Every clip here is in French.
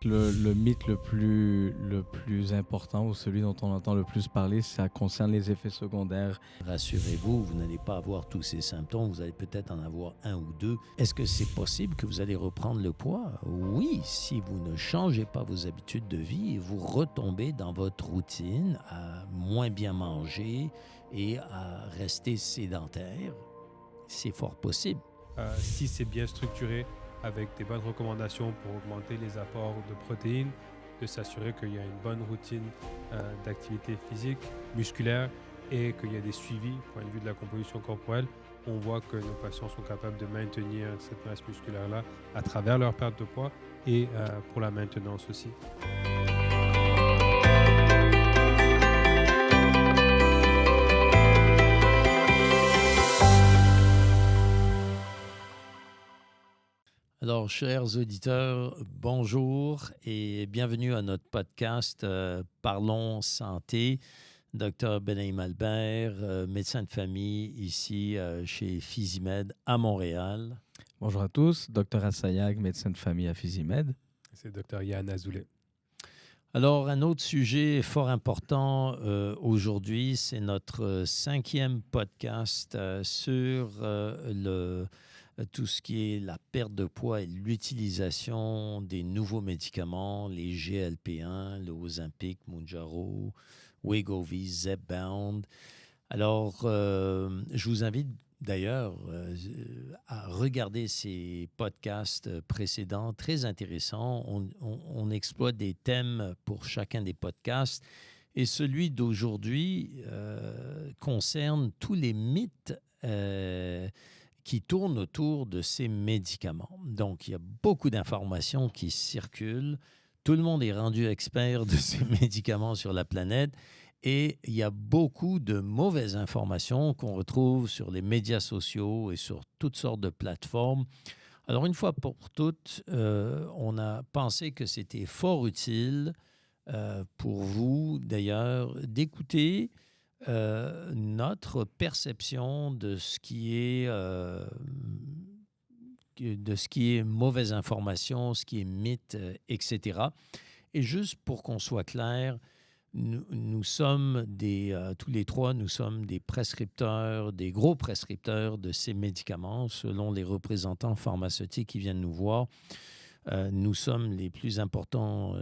Le mythe le plus important ou celui dont on entend le plus parler, ça concerne les effets secondaires. Rassurez-vous, vous n'allez pas avoir tous ces symptômes, vous allez peut-être en avoir un ou deux. Est-ce que c'est possible que vous allez reprendre le poids? Oui, si vous ne changez pas vos habitudes de vie et vous retombez dans votre routine à moins bien manger et à rester sédentaire, c'est fort possible. Si c'est bien structuré, avec des bonnes recommandations pour augmenter les apports de protéines, de s'assurer qu'il y a une bonne routine d'activité physique, musculaire et qu'il y a des suivis point de vue de la composition corporelle, on voit que nos patients sont capables de maintenir cette masse musculaire-là à travers leur perte de poids et pour la maintenance aussi. Alors, chers auditeurs, bonjour et bienvenue à notre podcast Parlons Santé. Dr Benaïm Albert, médecin de famille ici chez Physimed à Montréal. Bonjour à tous, Dr Assayag, médecin de famille à Physimed. C'est Dr Yann Azoulay. Alors, un autre sujet fort important aujourd'hui, c'est notre 5e podcast sur tout ce qui est la perte de poids et l'utilisation des nouveaux médicaments, les GLP-1, le Ozempic, Mounjaro, Wegovy, Zepbound. Alors, je vous invite d'ailleurs à regarder ces podcasts précédents, très intéressants. On exploite des thèmes pour chacun des podcasts. Et celui d'aujourd'hui concerne tous les mythes qui tournent autour de ces médicaments. Donc, il y a beaucoup d'informations qui circulent. Tout le monde est rendu expert de ces médicaments sur la planète et il y a beaucoup de mauvaises informations qu'on retrouve sur les médias sociaux et sur toutes sortes de plateformes. Alors, une fois pour toutes, on a pensé que c'était fort utile pour vous, d'ailleurs, d'écouter notre perception de ce qui est mauvaise information, ce qui est mythe, etc. Et juste pour qu'on soit clair, nous sommes tous les trois, nous sommes des prescripteurs, des gros prescripteurs de ces médicaments, selon les représentants pharmaceutiques qui viennent nous voir. Nous sommes les plus importants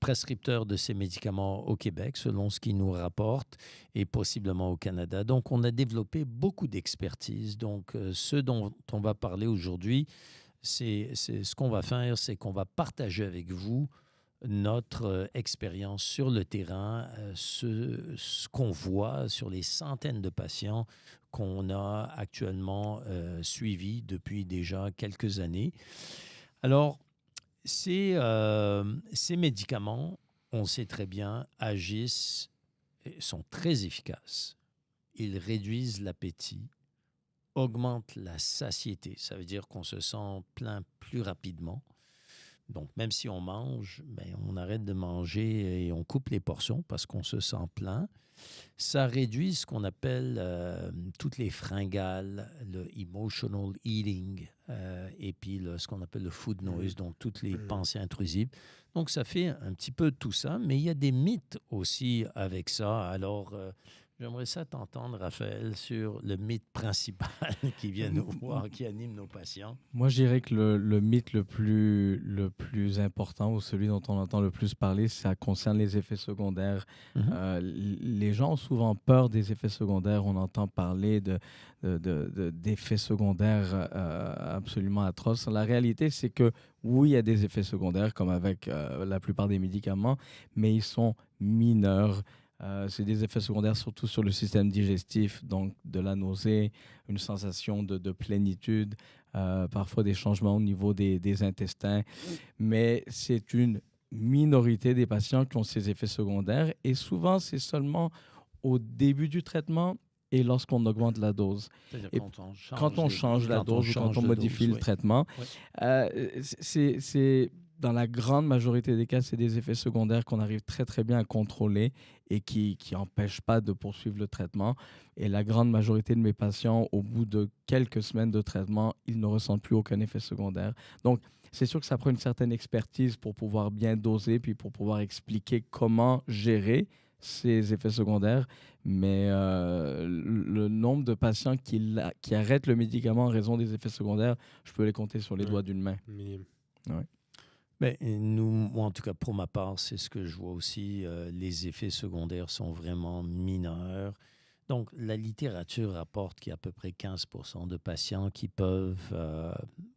prescripteurs de ces médicaments au Québec, selon ce qu'ils nous rapportent, et possiblement au Canada. Donc, on a développé beaucoup d'expertise. Donc, ce dont on va parler aujourd'hui, c'est ce qu'on va faire, c'est qu'on va partager avec vous notre expérience sur le terrain, ce qu'on voit sur les centaines de patients qu'on a actuellement suivis depuis déjà quelques années. Alors, ces médicaments, on sait très bien, agissent, sont très efficaces. Ils réduisent l'appétit, augmentent la satiété. Ça veut dire qu'on se sent plein plus rapidement. Donc, même si on mange, on arrête de manger et on coupe les portions parce qu'on se sent plein. Ça réduit ce qu'on appelle toutes les fringales, le emotional eating et puis ce qu'on appelle le food noise, donc toutes les pensées intrusives. Donc, ça fait un petit peu tout ça, mais il y a des mythes aussi avec ça. Alors, j'aimerais ça t'entendre, Raphaël, sur le mythe principal qui vient nous voir, qui anime nos patients. Moi, je dirais que le mythe le plus important ou celui dont on entend le plus parler, ça concerne les effets secondaires. Les gens ont souvent peur des effets secondaires. On entend parler d'effets secondaires absolument atroces. La réalité, c'est que oui, il y a des effets secondaires, comme avec la plupart des médicaments, mais ils sont mineurs. C'est des effets secondaires surtout sur le système digestif, donc de la nausée, une sensation de plénitude, parfois des changements au niveau des intestins. Mais c'est une minorité des patients qui ont ces effets secondaires et souvent, c'est seulement au début du traitement et lorsqu'on augmente la dose. C'est-à-dire quand on change la dose ou quand on modifie le traitement, c'est dans la grande majorité des cas, c'est des effets secondaires qu'on arrive très, très bien à contrôler et qui n'empêchent pas de poursuivre le traitement. Et la grande majorité de mes patients, au bout de quelques semaines de traitement, ils ne ressentent plus aucun effet secondaire. Donc, c'est sûr que ça prend une certaine expertise pour pouvoir bien doser puis pour pouvoir expliquer comment gérer ces effets secondaires. Mais le nombre de patients qui arrêtent le médicament en raison des effets secondaires, je peux les compter sur les doigts d'une main. Minime. Ouais. Ben, moi, en tout cas, pour ma part, c'est ce que je vois aussi. Les effets secondaires sont vraiment mineurs. Donc, la littérature rapporte qu'il y a à peu près 15% de patients qui peuvent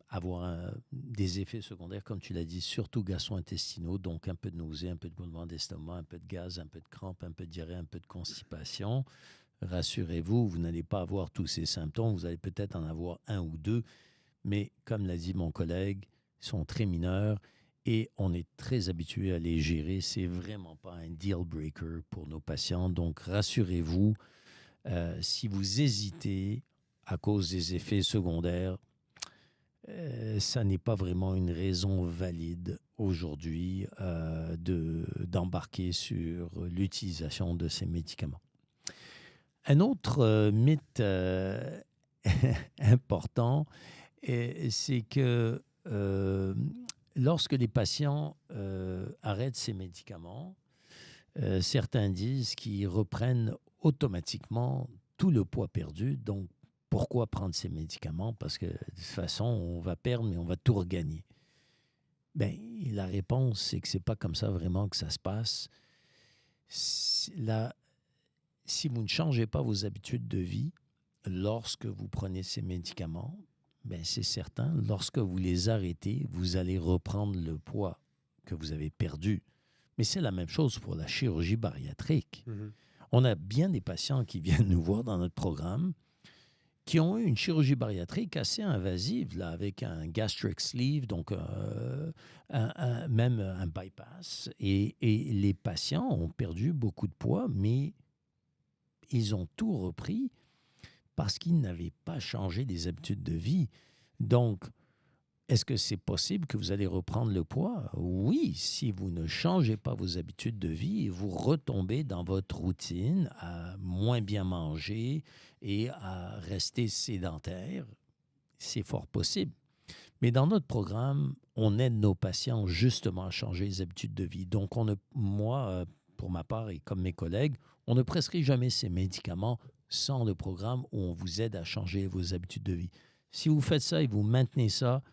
avoir des effets secondaires, comme tu l'as dit, surtout gastro-intestinaux, donc un peu de nausée, un peu de boulement d'estomac, un peu de gaz, un peu de crampes, un peu de diarrhée, un peu de constipation. Rassurez-vous, vous n'allez pas avoir tous ces symptômes, vous allez peut-être en avoir un ou deux, mais comme l'a dit mon collègue, ils sont très mineurs et on est très habitué à les gérer. C'est vraiment pas un deal breaker pour nos patients. Donc, rassurez-vous, si vous hésitez à cause des effets secondaires, ça n'est pas vraiment une raison valide aujourd'hui d'embarquer sur l'utilisation de ces médicaments. Un autre mythe important, c'est que lorsque les patients arrêtent ces médicaments, certains disent qu'ils reprennent automatiquement tout le poids perdu. Donc, pourquoi prendre ces médicaments? Parce que de toute façon, on va perdre, mais on va tout regagner. Bien, la réponse, c'est que ce n'est pas comme ça vraiment que ça se passe. Si vous ne changez pas vos habitudes de vie lorsque vous prenez ces médicaments, bien, c'est certain, lorsque vous les arrêtez, vous allez reprendre le poids que vous avez perdu. Mais c'est la même chose pour la chirurgie bariatrique. Mm-hmm. On a bien des patients qui viennent nous voir dans notre programme qui ont eu une chirurgie bariatrique assez invasive, là, avec un gastric sleeve, donc même un bypass. Et les patients ont perdu beaucoup de poids, mais ils ont tout repris parce qu'ils n'avaient pas changé des habitudes de vie. Donc, est-ce que c'est possible que vous allez reprendre le poids? Oui, si vous ne changez pas vos habitudes de vie et vous retombez dans votre routine à moins bien manger et à rester sédentaire, c'est fort possible. Mais dans notre programme, on aide nos patients justement à changer les habitudes de vie. Donc, moi, pour ma part et comme mes collègues, on ne prescrit jamais ces médicaments sans le programme où on vous aide à changer vos habitudes de vie. Si vous faites ça et vous maintenez ça,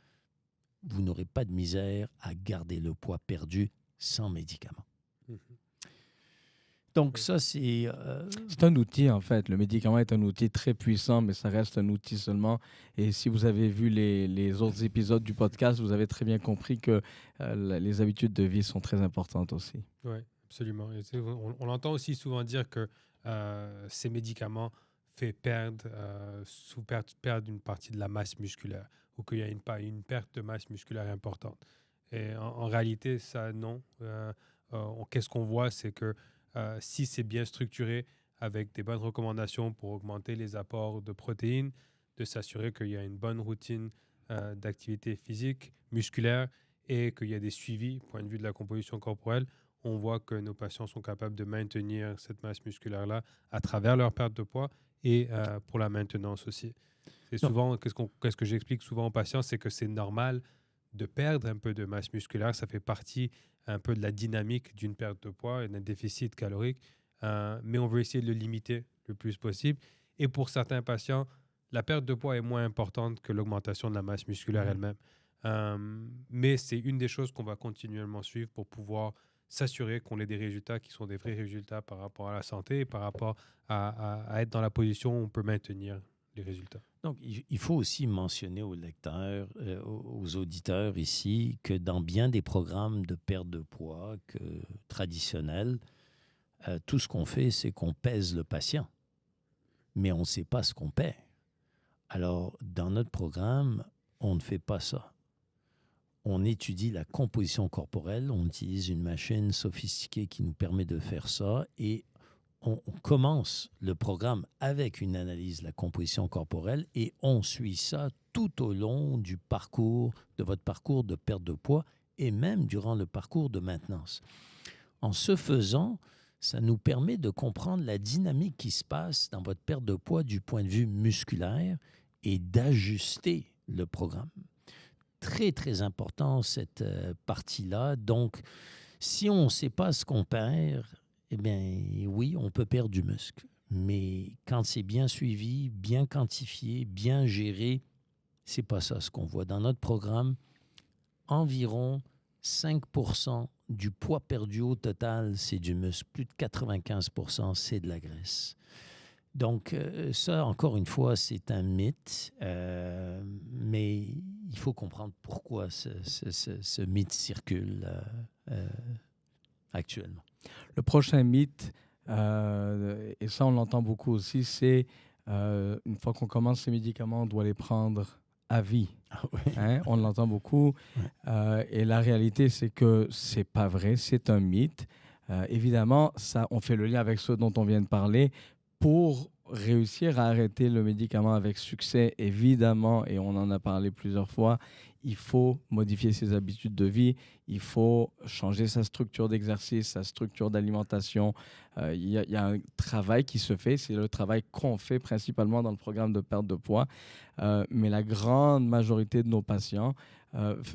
vous n'aurez pas de misère à garder le poids perdu sans médicaments. Mm-hmm. Donc ça, c'est... C'est un outil, en fait. Le médicament est un outil très puissant, mais ça reste un outil seulement. Et si vous avez vu les autres épisodes du podcast, vous avez très bien compris que les habitudes de vie sont très importantes aussi. Oui, absolument. Et on entend aussi souvent dire que ces médicaments fait perdre une partie de la masse musculaire ou qu'il y a une perte de masse musculaire importante. Et en réalité, ça, non. Qu'est-ce qu'on voit, c'est que si c'est bien structuré avec des bonnes recommandations pour augmenter les apports de protéines, de s'assurer qu'il y a une bonne routine d'activité physique, musculaire et qu'il y a des suivis, point de vue de la composition corporelle, on voit que nos patients sont capables de maintenir cette masse musculaire-là à travers leur perte de poids et pour la maintenance aussi. C'est souvent, qu'est-ce que j'explique souvent aux patients, c'est que c'est normal de perdre un peu de masse musculaire. Ça fait partie un peu de la dynamique d'une perte de poids et d'un déficit calorique, mais on veut essayer de le limiter le plus possible. Et pour certains patients, la perte de poids est moins importante que l'augmentation de la masse musculaire elle-même. Mais c'est une des choses qu'on va continuellement suivre pour pouvoir s'assurer qu'on ait des résultats qui sont des vrais résultats par rapport à la santé et par rapport à être dans la position où on peut maintenir les résultats. Donc, il faut aussi mentionner aux lecteurs, aux auditeurs ici, que dans bien des programmes de perte de poids traditionnels, tout ce qu'on fait, c'est qu'on pèse le patient, mais on ne sait pas ce qu'on paie. Alors, dans notre programme, on ne fait pas ça. On étudie la composition corporelle, on utilise une machine sophistiquée qui nous permet de faire ça et on commence le programme avec une analyse de la composition corporelle et on suit ça tout au long de votre parcours de perte de poids et même durant le parcours de maintenance. En ce faisant, ça nous permet de comprendre la dynamique qui se passe dans votre perte de poids du point de vue musculaire et d'ajuster le programme. Très, très important, cette partie-là. Donc, si on ne sait pas ce qu'on perd, eh bien, oui, on peut perdre du muscle. Mais quand c'est bien suivi, bien quantifié, bien géré, c'est pas ça ce qu'on voit. Dans notre programme, environ 5% du poids perdu au total, c'est du muscle. Plus de 95%, c'est de la graisse. Donc, ça, encore une fois, c'est un mythe, mais il faut comprendre pourquoi ce mythe circule actuellement. Le prochain mythe, et ça on l'entend beaucoup aussi, c'est une fois qu'on commence ces médicaments, on doit les prendre à vie. Ah oui. Hein? On l'entend beaucoup. Ouais. Et la réalité, c'est que c'est pas vrai, c'est un mythe. Évidemment, ça, on fait le lien avec ce dont on vient de parler. Pour réussir à arrêter le médicament avec succès, évidemment, et on en a parlé plusieurs fois, il faut modifier ses habitudes de vie, il faut changer sa structure d'exercice, sa structure d'alimentation. Il y a un travail qui se fait, c'est le travail qu'on fait principalement dans le programme de perte de poids. Mais la grande majorité de nos patients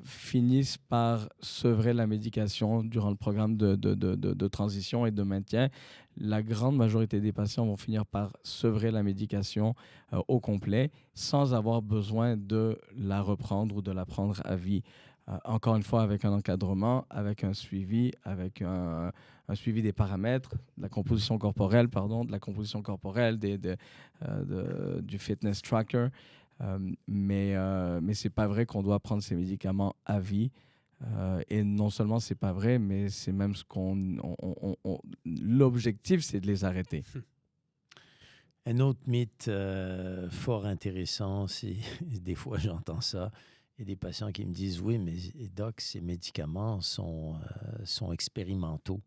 finissent par sevrer la médication durant le programme de transition et de maintien. La grande majorité des patients vont finir par sevrer la médication au complet sans avoir besoin de la reprendre ou de la prendre à vie. Encore une fois, avec un encadrement, avec un suivi suivi des paramètres, de la composition corporelle, du fitness tracker. Mais ce n'est pas vrai qu'on doit prendre ces médicaments à vie. Et non seulement c'est pas vrai, mais c'est même ce l'objectif, c'est de les arrêter. Un autre mythe fort intéressant, c'est des fois j'entends ça, il y a des patients qui me disent « Oui, mais doc, ces médicaments sont expérimentaux. »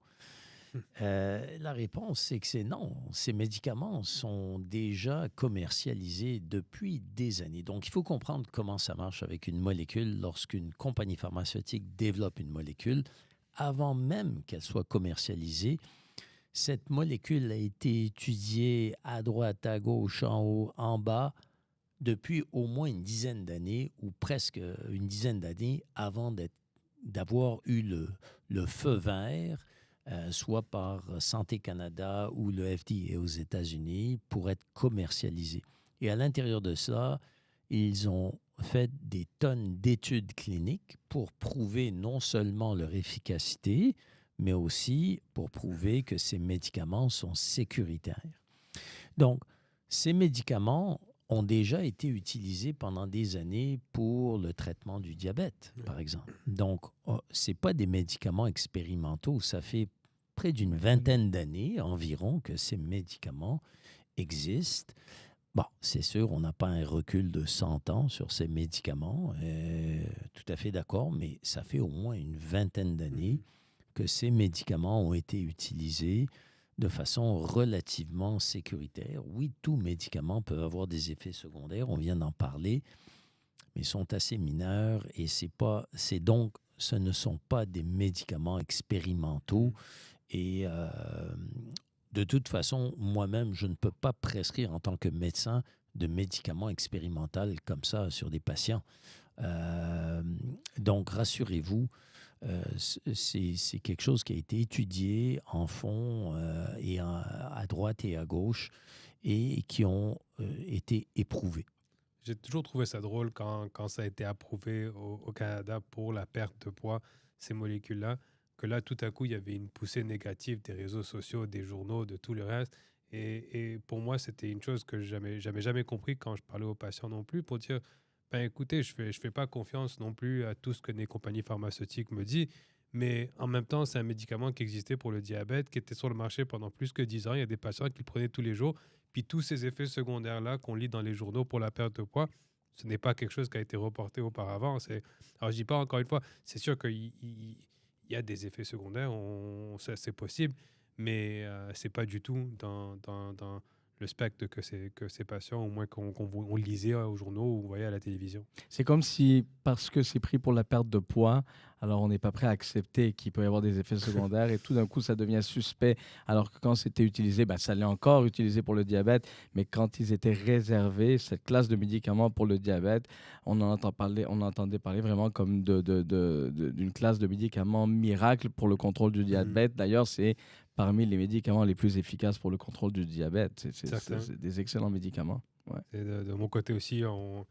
La réponse, c'est que c'est non. Ces médicaments sont déjà commercialisés depuis des années. Donc, il faut comprendre comment ça marche avec une molécule lorsqu'une compagnie pharmaceutique développe une molécule. Avant même qu'elle soit commercialisée, cette molécule a été étudiée à droite, à gauche, en haut, en bas, depuis au moins une dizaine d'années ou presque une dizaine d'années avant d'avoir eu le feu vert, soit par Santé Canada ou le FDA aux États-Unis, pour être commercialisé. Et à l'intérieur de ça, ils ont fait des tonnes d'études cliniques pour prouver non seulement leur efficacité, mais aussi pour prouver que ces médicaments sont sécuritaires. Donc, ces médicaments ont déjà été utilisés pendant des années pour le traitement du diabète, par exemple. Donc, ce n'est pas des médicaments expérimentaux. Ça fait près d'une vingtaine d'années environ que ces médicaments existent. Bon, c'est sûr, on n'a pas un recul de 100 ans sur ces médicaments, tout à fait d'accord, mais ça fait au moins une vingtaine d'années que ces médicaments ont été utilisés de façon relativement sécuritaire. Oui, tous médicaments peuvent avoir des effets secondaires, on vient d'en parler, mais ils sont assez mineurs et ce ne sont pas des médicaments expérimentaux. Et de toute façon, moi-même, je ne peux pas prescrire en tant que médecin de médicaments expérimentaux comme ça sur des patients. Donc, rassurez-vous, c'est quelque chose qui a été étudié en fond et à droite et à gauche et qui ont été éprouvés. J'ai toujours trouvé ça drôle quand ça a été approuvé au Canada pour la perte de poids, ces molécules-là, que là, tout à coup, il y avait une poussée négative des réseaux sociaux, des journaux, de tout le reste. Et pour moi, c'était une chose que je n'avais jamais compris quand je parlais aux patients non plus, pour dire, ben écoutez, je fais pas confiance non plus à tout ce que les compagnies pharmaceutiques me disent, mais en même temps, c'est un médicament qui existait pour le diabète, qui était sur le marché pendant plus que 10 ans. Il y a des patients qui le prenaient tous les jours. Puis tous ces effets secondaires-là qu'on lit dans les journaux pour la perte de poids, ce n'est pas quelque chose qui a été reporté auparavant. Alors, je dis pas encore une fois, c'est sûr qu'il y a des effets secondaires, ça, c'est possible, mais c'est pas du tout dans le spectre que ces patients, au moins qu'on lisait aux journaux ou on voyait à la télévision. C'est comme si, parce que c'est pris pour la perte de poids, Alors, on n'est pas prêt à accepter qu'il peut y avoir des effets secondaires et tout d'un coup, ça devient suspect. Alors que quand c'était utilisé, ça l'est encore utilisé pour le diabète, mais quand ils étaient réservés, cette classe de médicaments pour le diabète, on entendait parler vraiment comme d'une classe de médicaments miracle pour le contrôle du diabète. D'ailleurs, c'est parmi les médicaments les plus efficaces pour le contrôle du diabète. C'est des excellents médicaments. Ouais. Et de mon côté aussi, on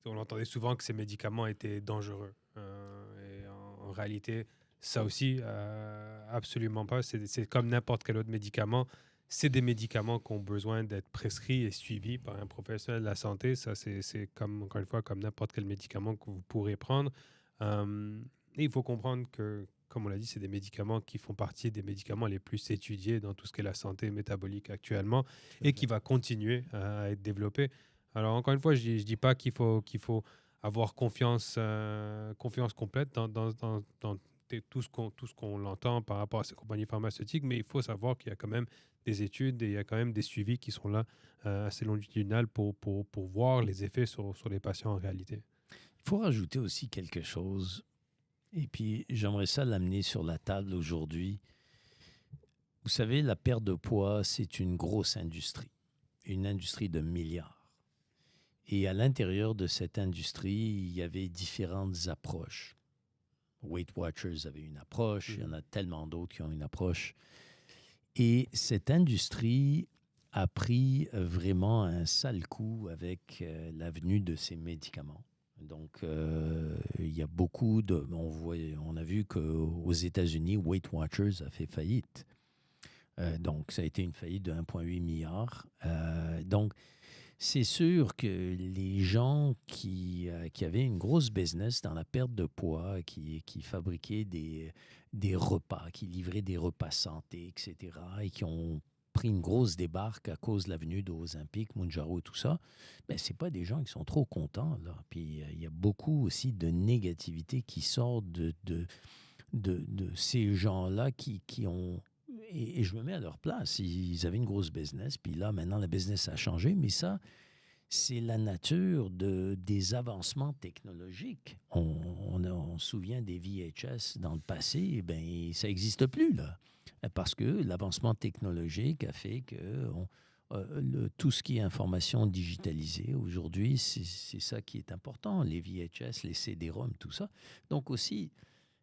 entendait souvent que ces médicaments étaient dangereux. Et en réalité, ça aussi, absolument pas. C'est comme n'importe quel autre médicament. C'est des médicaments qui ont besoin d'être prescrits et suivis par un professionnel de la santé. Ça, c'est comme, encore une fois, comme n'importe quel médicament que vous pourrez prendre. Et il faut comprendre que, comme on l'a dit, c'est des médicaments qui font partie des médicaments les plus étudiés dans tout ce qui est la santé métabolique actuellement et qui va continuer à être développé. Alors, encore une fois, je dis pas qu'il faut avoir confiance complète dans tout ce qu'on entend par rapport à ces compagnies pharmaceutiques, mais il faut savoir qu'il y a quand même des études et il y a quand même des suivis qui sont là assez longitudinales pour voir les effets sur les patients en réalité. Il faut rajouter aussi quelque chose, et puis j'aimerais ça l'amener sur la table aujourd'hui. Vous savez, la perte de poids, c'est une grosse industrie, une industrie de milliards. Et à l'intérieur de cette industrie, il y avait différentes approches. Weight Watchers avait une approche, il y en a tellement d'autres qui ont une approche. Et cette industrie a pris vraiment un sale coup avec l'avenue de ces médicaments. Donc, il y a beaucoup de... On a vu qu'aux États-Unis, Weight Watchers a fait faillite. Donc, ça a été une faillite de 1,8 milliard. Donc, c'est sûr que les gens qui avaient une grosse business dans la perte de poids, qui fabriquaient des repas, qui livraient des repas santé, etc., et qui ont pris une grosse débarque à cause de l'avenue d'Ozempic, Mounjaro et tout ça, ce n'est pas des gens qui sont trop contents, là. Puis il y a beaucoup aussi de négativité qui sort de ces gens-là qui ont... Et je me mets à leur place. Ils avaient une grosse business, puis là, maintenant, la business a changé, mais ça, c'est la nature des avancements technologiques. On se souvient des VHS dans le passé, ça n'existe plus, là. Parce que l'avancement technologique a fait que tout ce qui est information digitalisée, aujourd'hui, c'est ça qui est important. Les VHS, les CD-ROM, tout ça. Donc aussi,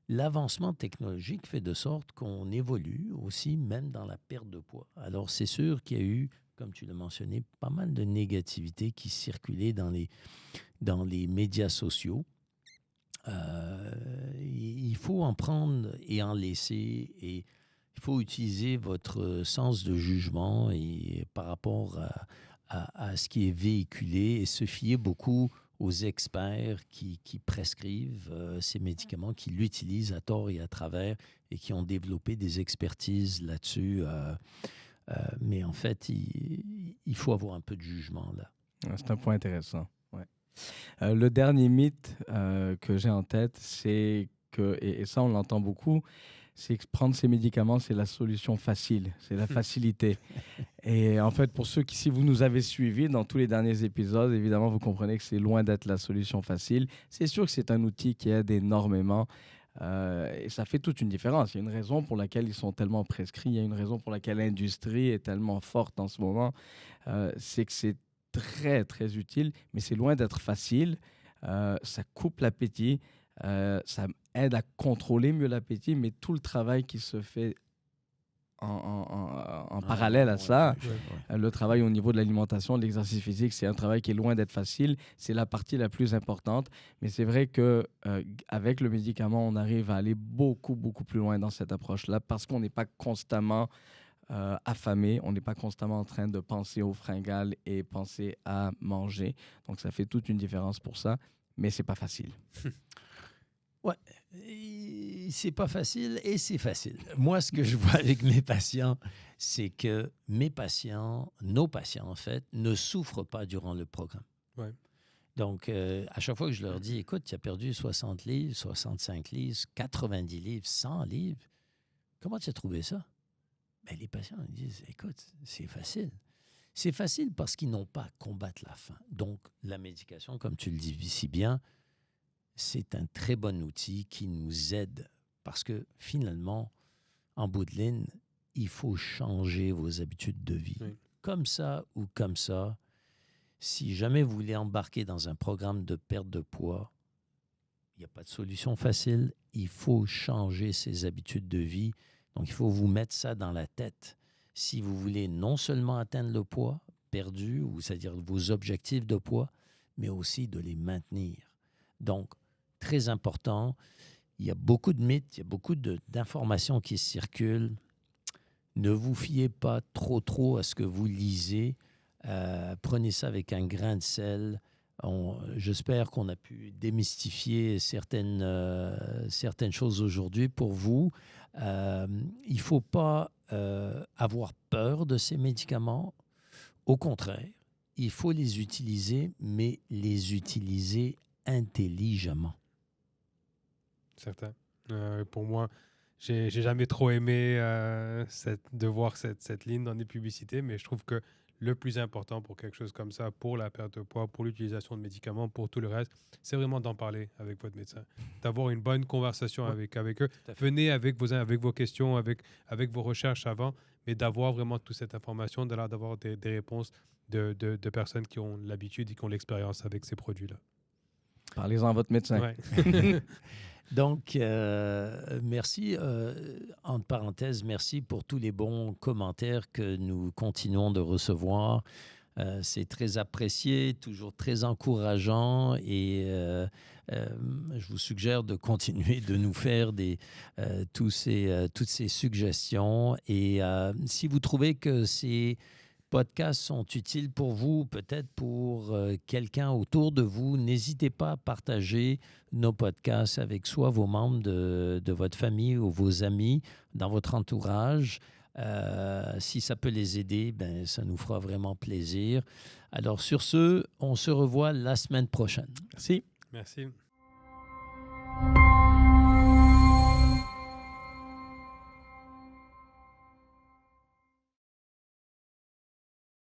l'avancement technologique fait de sorte qu'on évolue aussi, même dans la perte de poids. Alors, c'est sûr qu'il y a eu, comme tu l'as mentionné, pas mal de négativité qui circulait dans les médias sociaux. Il faut en prendre et en laisser, et il faut utiliser votre sens de jugement et par rapport à ce qui est véhiculé et se fier beaucoup aux experts qui prescrivent ces médicaments, qui l'utilisent à tort et à travers et qui ont développé des expertises là-dessus. Mais en fait, il faut avoir un peu de jugement là. C'est un point intéressant. Ouais. Le dernier mythe que j'ai en tête, c'est que, et ça on l'entend beaucoup, c'est que prendre ces médicaments, c'est la solution facile, c'est la facilité. Et en fait, pour ceux qui, si vous nous avez suivis dans tous les derniers épisodes, évidemment, vous comprenez que c'est loin d'être la solution facile. C'est sûr que c'est un outil qui aide énormément et ça fait toute une différence. Il y a une raison pour laquelle ils sont tellement prescrits, il y a une raison pour laquelle l'industrie est tellement forte en ce moment. C'est que c'est très, très utile, mais c'est loin d'être facile. Ça coupe l'appétit. Ça aide à contrôler mieux l'appétit, mais tout le travail qui se fait en parallèle à ça, le travail au niveau de l'alimentation, de l'exercice physique, c'est un travail qui est loin d'être facile. C'est la partie la plus importante. Mais c'est vrai qu'avec le médicament, on arrive à aller beaucoup, beaucoup plus loin dans cette approche-là parce qu'on n'est pas constamment affamé, on n'est pas constamment en train de penser aux fringales et penser à manger. Donc, ça fait toute une différence pour ça, mais c'est pas facile. Ouais, c'est pas facile et c'est facile. Moi, ce que je vois avec mes patients, c'est que nos patients, en fait, ne souffrent pas durant le programme. Ouais. Donc, à chaque fois que je leur dis, écoute, tu as perdu 60 livres, 65 livres, 90 livres, 100 livres, comment tu as trouvé ça? Les patients ils disent, écoute, c'est facile. C'est facile parce qu'ils n'ont pas à combattre la faim. Donc, la médication, comme tu le dis si bien, c'est un très bon outil qui nous aide parce que finalement, en bout de ligne, il faut changer vos habitudes de vie. Oui. Comme ça ou comme ça, si jamais vous voulez embarquer dans un programme de perte de poids, il n'y a pas de solution facile. Il faut changer ses habitudes de vie. Donc, il faut vous mettre ça dans la tête. Si vous voulez non seulement atteindre le poids perdu, ou c'est-à-dire vos objectifs de poids, mais aussi de les maintenir. Donc, très important, il y a beaucoup de mythes, il y a beaucoup d'informations qui circulent. Ne vous fiez pas trop à ce que vous lisez. Prenez ça avec un grain de sel. J'espère qu'on a pu démystifier certaines choses aujourd'hui pour vous. Il ne faut pas avoir peur de ces médicaments. Au contraire, il faut les utiliser, mais les utiliser intelligemment. Certain. Pour moi, j'ai jamais trop aimé de voir cette ligne dans les publicités, mais je trouve que le plus important pour quelque chose comme ça, pour la perte de poids, pour l'utilisation de médicaments, pour tout le reste, c'est vraiment d'en parler avec votre médecin, d'avoir une bonne conversation avec eux. Venez avec vos questions, avec vos recherches avant, mais d'avoir vraiment toute cette information, d'avoir des réponses de personnes qui ont l'habitude et qui ont l'expérience avec ces produits-là. Parlez-en à votre médecin. Ouais. Donc, merci, entre parenthèses, merci pour tous les bons commentaires que nous continuons de recevoir. C'est très apprécié, toujours très encourageant et je vous suggère de continuer de nous faire toutes ces suggestions. Et si vous trouvez que ces podcasts sont utiles pour vous, peut-être pour quelqu'un autour de vous, n'hésitez pas à partager nos podcasts avec soit vos membres de votre famille ou vos amis dans votre entourage. Si ça peut les aider, ben, ça nous fera vraiment plaisir. Alors sur ce, on se revoit la semaine prochaine. Merci. Merci.